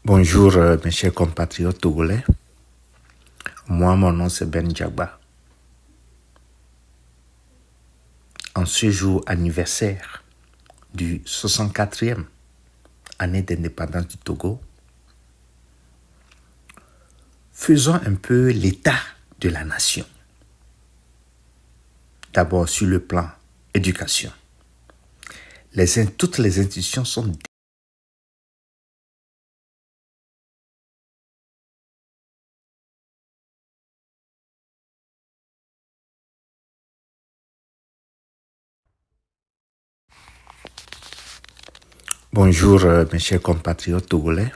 Bonjour mes chers compatriotes togolais. Moi, mon nom c'est Ben Djagba. En ce jour anniversaire du 64e année d'indépendance du Togo, faisons un peu l'état de la nation. D'abord sur le plan éducation. Toutes les institutions sont Bonjour mes chers compatriotes togolais.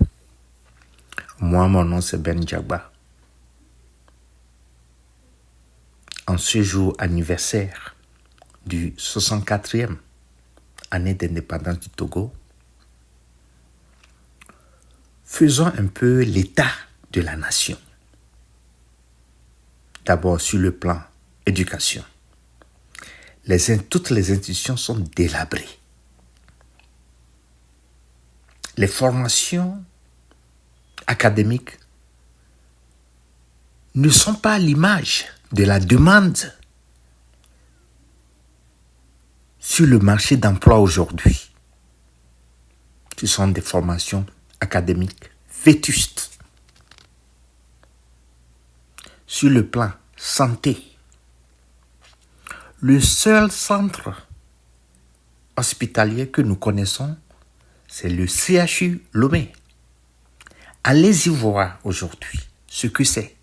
Moi, mon nom c'est Ben Djagba. En ce jour anniversaire du 64e année d'indépendance du Togo, faisons un peu l'état de la nation. D'abord sur le plan éducation. Toutes les institutions sont délabrées. Les formations académiques ne sont pas à l'image de la demande sur le marché d'emploi aujourd'hui. Ce sont des formations académiques vétustes. Sur le plan santé, le seul centre hospitalier que nous connaissons, c'est le CHU Lomé. Allez-y voir aujourd'hui ce que c'est.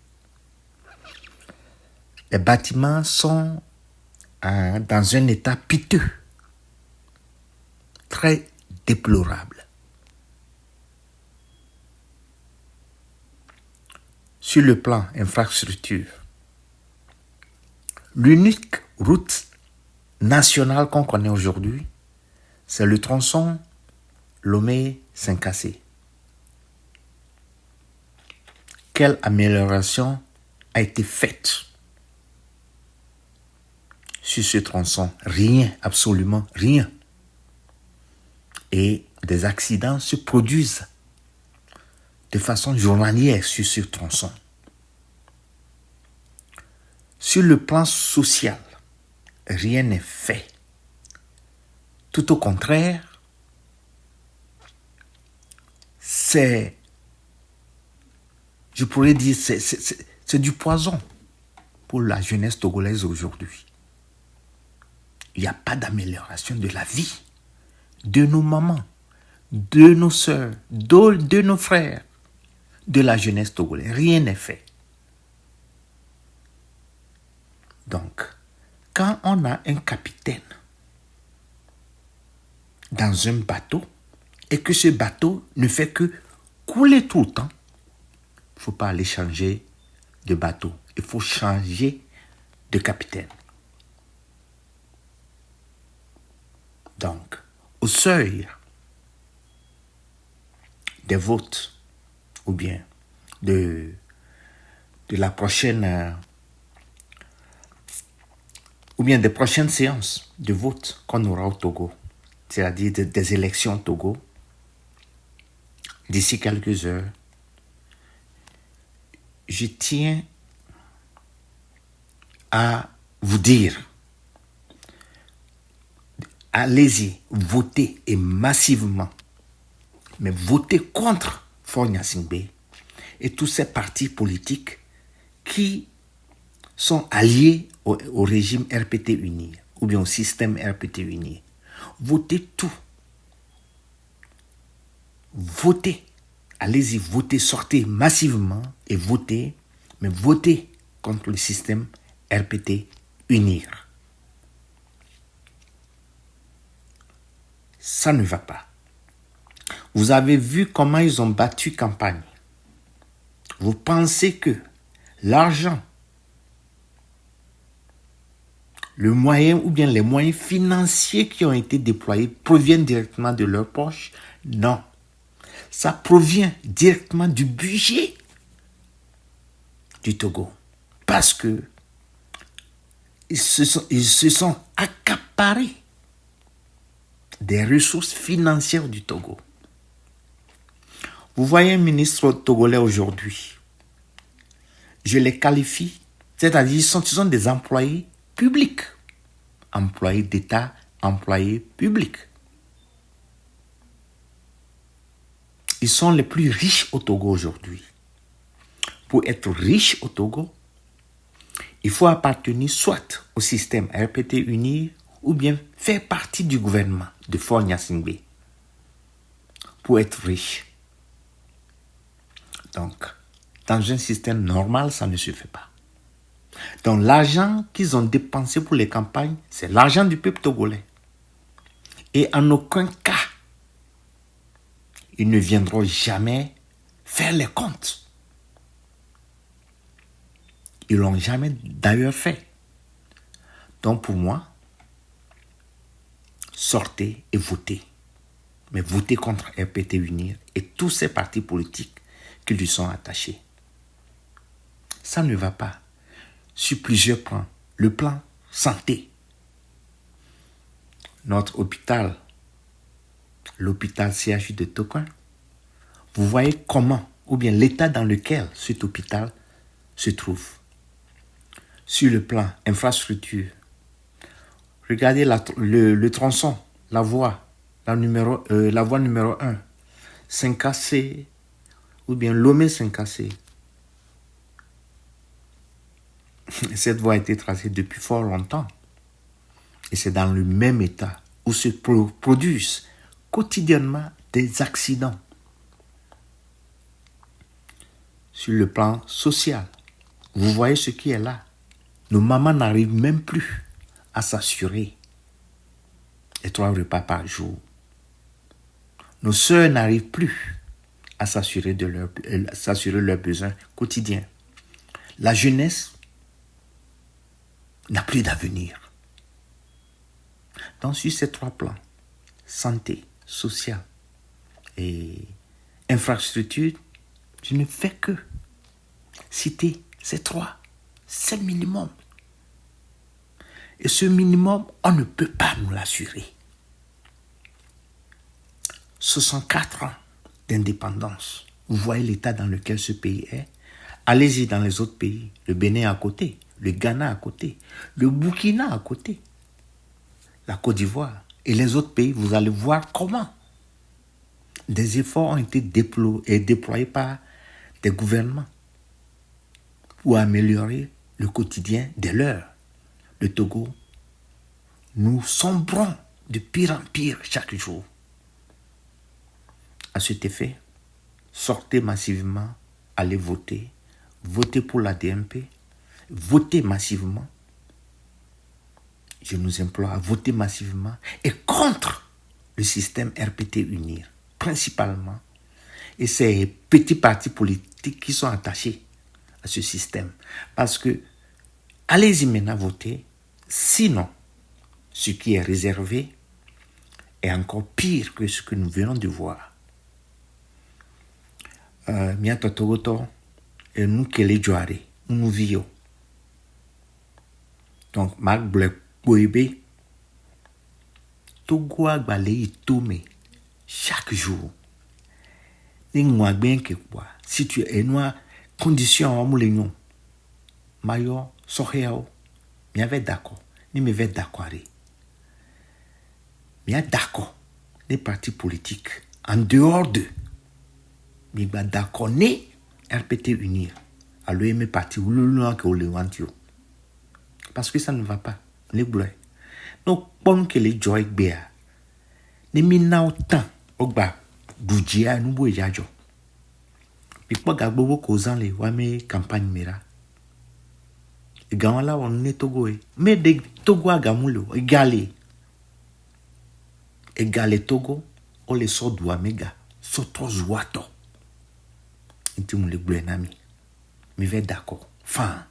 Les bâtiments sont dans un état piteux, très déplorable. Sur le plan infrastructure, l'unique route nationale qu'on connaît aujourd'hui, c'est le tronçon Lomé-Saint-Cassé. Quelle amélioration a été faite sur ce tronçon? Rien, absolument rien. Et des accidents se produisent de façon journalière sur ce tronçon. Sur le plan social, rien n'est fait. Tout au contraire, je pourrais dire, c'est du poison pour la jeunesse togolaise aujourd'hui. Il n'y a pas d'amélioration de la vie de nos mamans, de nos sœurs, de nos frères, de la jeunesse togolaise. Rien n'est fait. Donc, quand on a un capitaine dans un bateau et que ce bateau ne fait que couler tout le temps, il ne faut pas aller changer de bateau. Il faut changer de capitaine. Donc, au seuil des votes ou bien de la prochaine ou bien des prochaines séances de vote qu'on aura au Togo, c'est-à-dire des élections au Togo, d'ici quelques heures, je tiens à vous dire, allez-y, votez et massivement, mais votez contre Faure Gnassingbé et tous ces partis politiques qui sont alliés au régime RPT uni ou bien au système RPT uni. Votez tout. Votez. Allez-y, votez, sortez massivement et votez, mais votez contre le système RPT unir. Ça ne va pas. Vous avez vu comment ils ont battu campagne. Vous pensez que l'argent, le moyen ou bien les moyens financiers qui ont été déployés proviennent directement de leur poche? Non. Ça provient directement du budget du Togo. Parce que ils se sont accaparés des ressources financières du Togo. Vous voyez un ministre togolais aujourd'hui, je les qualifie, c'est-à-dire ils sont des employés publics, employés d'État, employés publics. Ils sont les plus riches au Togo aujourd'hui. Pour être riche au Togo, il faut appartenir soit au système RPT uni ou bien faire partie du gouvernement de Faure Gnassingbé pour être riche. Donc, dans un système normal, ça ne se fait pas. Donc, l'argent qu'ils ont dépensé pour les campagnes, c'est l'argent du peuple togolais. Et en aucun cas, ils ne viendront jamais faire les comptes. Ils ne l'ont jamais d'ailleurs fait. Donc pour moi, sortez et votez. Mais votez contre RPT Unir et tous ces partis politiques qui lui sont attachés. Ça ne va pas. Sur plusieurs plans. Le plan santé. Notre hôpital, l'hôpital CHU de Tokoin, vous voyez comment, ou bien l'état dans lequel cet hôpital se trouve. Sur le plan infrastructure, regardez le tronçon, la voie numéro 1, 5AC, ou bien Lomé 5AC. Cette voie a été tracée depuis fort longtemps. Et c'est dans le même état où se produisent quotidiennement des accidents. Sur le plan social, vous voyez ce qui est là. Nos mamans n'arrivent même plus à s'assurer les 3 repas par jour. Nos sœurs n'arrivent plus à s'assurer leurs besoins quotidiens. La jeunesse n'a plus d'avenir. Donc sur ces 3 plans, santé, social et infrastructure, je ne fais que citer ces 3. C'est le minimum. Et ce minimum, on ne peut pas nous l'assurer. 64 ans d'indépendance. Vous voyez l'état dans lequel ce pays est. Allez-y dans les autres pays. Le Bénin à côté, le Ghana à côté, le Burkina à côté, la Côte d'Ivoire et les autres pays. Vous allez voir comment des efforts ont été déployés par des gouvernements pour améliorer le quotidien des leurs. Le Togo, nous sombrons de pire en pire chaque jour. À cet effet, sortez massivement, allez voter, votez pour la DMP, votez massivement. Je nous implore à voter massivement et contre le système RPT Unir, principalement, et ces petits partis politiques qui sont attachés à ce système. Parce que, allez-y maintenant voter, sinon, ce qui est réservé est encore pire que ce que nous venons de voir. Miato Togoto, et nous qui les jouarons, nous vivons. Donc, Marc Blek Boébé, Togo a balayé Tomé chaque jour. N'engwa bien que quoi, si tu es noir, condition en moulignon, maillot, sohéao, m'y avait d'accord, ni me vais d'accord. M'y d'accord, les partis politiques, en dehors d'eux, m'y va d'accord, ni RPT unir, à l'OM parti ou le loin que le wantio. Parce que ça ne va pas, les bleus. Donc, bon que les joy béa, ne mina autant, ogba, doujia, nous boy yajo. Puis pas gagbo causant les wame campagne mera. Et gamala on ne Togo e. Mais de Togo a gamulo, égalé Togo, on les sort d'ouamega, sotro zouato. Intimou le bleu nami. Mais vais d'accord. Fin.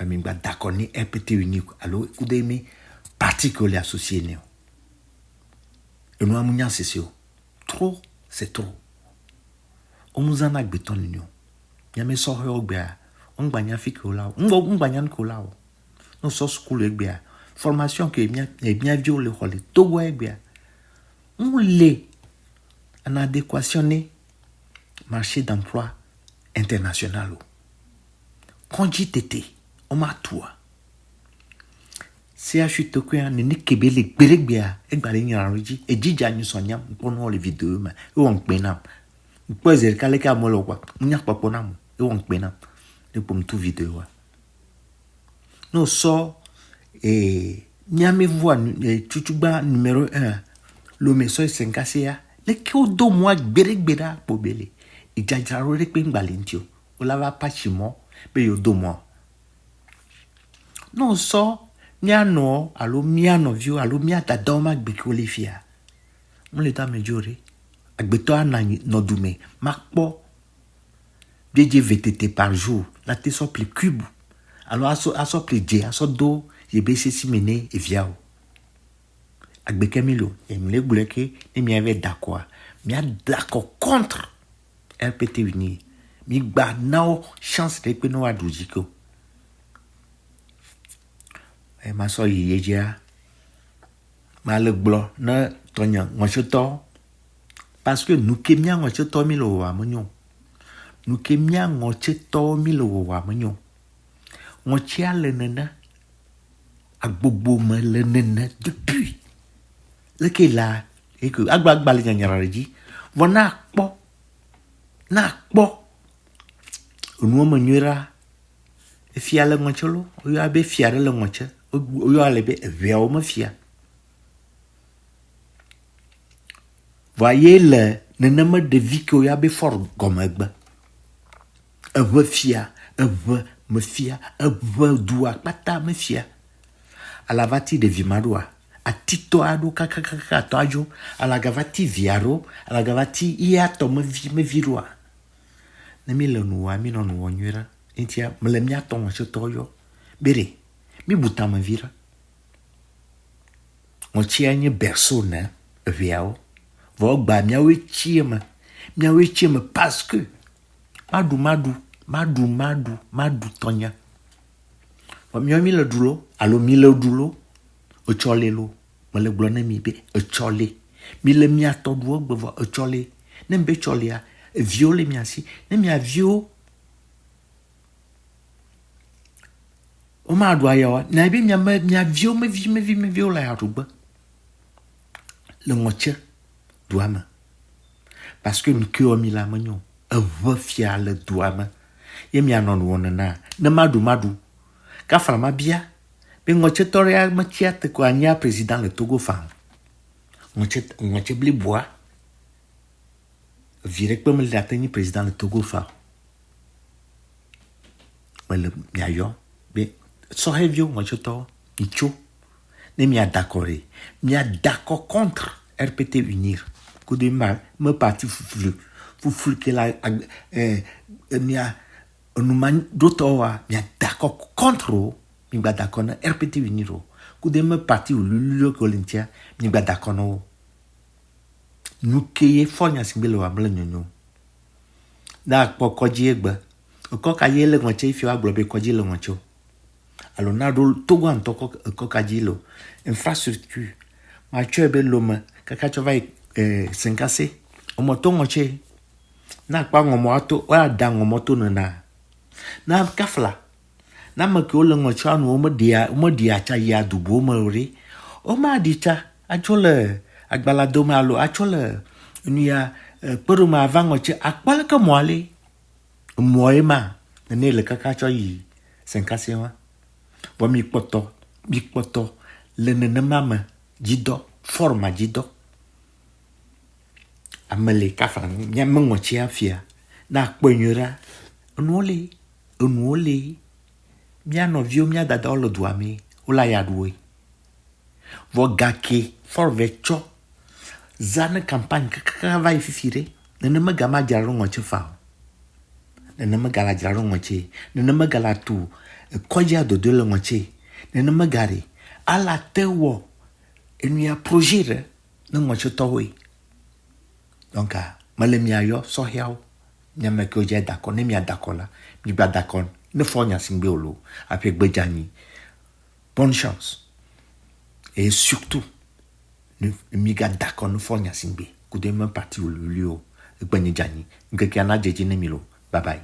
Mais d'accord, ni RPT unique. Alors, écoutez, mais particulier associé néo. Et nous avons c'est sûr. Trop, c'est trop. On nous en a béton l'union. Il y a mes soeurs au béa. On banya fi que là. On banya que là. Nous sommes school au béa. Formation que est bien vieux le Togo au béa. On l'est en adéquation marché d'emploi international. Quand j'étais, on m'a tout. Si je suis toqué, on n'est que les bérégbéa, et balignaroji, et dija nous soignons pour les vidéos, mais on pénam. Puis, il y a quelqu'un qui m'a dit, on n'y a pas pour nous, et on pénam. Et pour tout vidéo. Nous sommes, et Niamey voix, Tutuba numéro 1, le message 5 ACA, les qui ont 2 mois, bérégbéa pour belé. Et j'ajaro les ping balintio, on l'a pas chimo, mais il y a 2 mois. Nous sommes, miano, allo miano view, allo miata doma gbekolifia. On l'état majoré. Agbeto na nodume. Makpo. Bieje VTT par jour. La te so plus cube. Alors aso plus J, aso do, je bese si mene et viao. Agbekemilo. Et me le bouleke, et mi avait d'accord. Mi a d'accord contre RPT uni. Mi ba nao chance de que no adujiko. Et ma soeur yéja. Ma le blanc, na tonya, ngochoto. Parce que nous kemia ngochoto milo wa monyo. Nous kemia ngochoto milo wa monyo. Ngochia le nena. Agbobo me le nena depuis. Le ke la. Et que agba le nyanyaraji. Vona akpo. Na akpo. Nous me nyura. E fia le ngocholo. Oyo abe fia le ngoche. Oyo alebe veo me fia. Voyez le nenema de vie que y a be fort gomegbe. Eve fia, eve me fia, eve doua pata me fia. A la vati de vimadoa, a tito ado kakakaka toajo, a la gavati viaro, a la gavati iato me viroa. Ne mi le nuwa mi no nuwa nyura. Intia me le miato ngo toyo. Bere, mi buta me vira. Ngo chia nye berceau ne, viao. Vos ba miawe chiema parce que madu tonya. Wa mi le dulo, alo mi le dulo, o chole lo, me le glone mi be o chole. Mi le mi atodwo gbevo o chole. Ne mbe chole a viole mi asi, ne mi a vio. O ma do ayawa, na be mi a vio me vio la ya rugba. Le ngoche douama. Parce que nous que mi la magnon. Un vefia le douama. Ye mi anon wonana. Ne madu. Ka frama bia. Be ngoche toria ma tiate ko anya président le Togo fan. Ngoche bli bois. Virek pe me l'atteindre président le Togo fan. Mais le miayo. Be so hevio ngoche to. Icho. Ne mi a d'accord. Mi a d'accord contre RPT unir. Que de mal, me parti fou que la mia nous man d'autres mia d'accord contre mi ba d'accord na RPT uniro. Que de me parti ou lulu colintia mi ba d'accord no. Nous keye fonya simbelo wa mle nyonyo. Na po koji egba. Ko ka yele ngoche fi wa globe koji le ngocho. Alors na do Togo an to ko ka jilo infrastructure. Ma chebe loma kaka chova 5 AC omoto ngoche na kwa ngomoto wa da ngomoto na kafla na make ole ngoche anu o dia cha ya dubo mori o ma di cha achole agbala do ma lo achole nia pero ma va ngoche akpala ka moale moema ne le kaka cho yi 5 AC wa bo mi poto le nene mama jido forma jido amele kafra nya mengo chia fia na kpenyura onole mia no vio mia dada lo duame ola ya duwe vo gake for vecho zane campagne kaka vai fifire nene magama jaro ngoche fa nene magala jaro ngoche nene magala tu koja do le ngoche nene magari ala tewo enia projet ne ngoche towe. Donc, je suis so hiao. Je suis d'accord. Je suis d'accord là. Je suis d'accord. Ne faut pas s'ingérer avec Bedjani. Bonne chance. Et surtout, je suis d'accord. Ne faut pas s'ingérer. Que demain parti au lieu. Bye bye.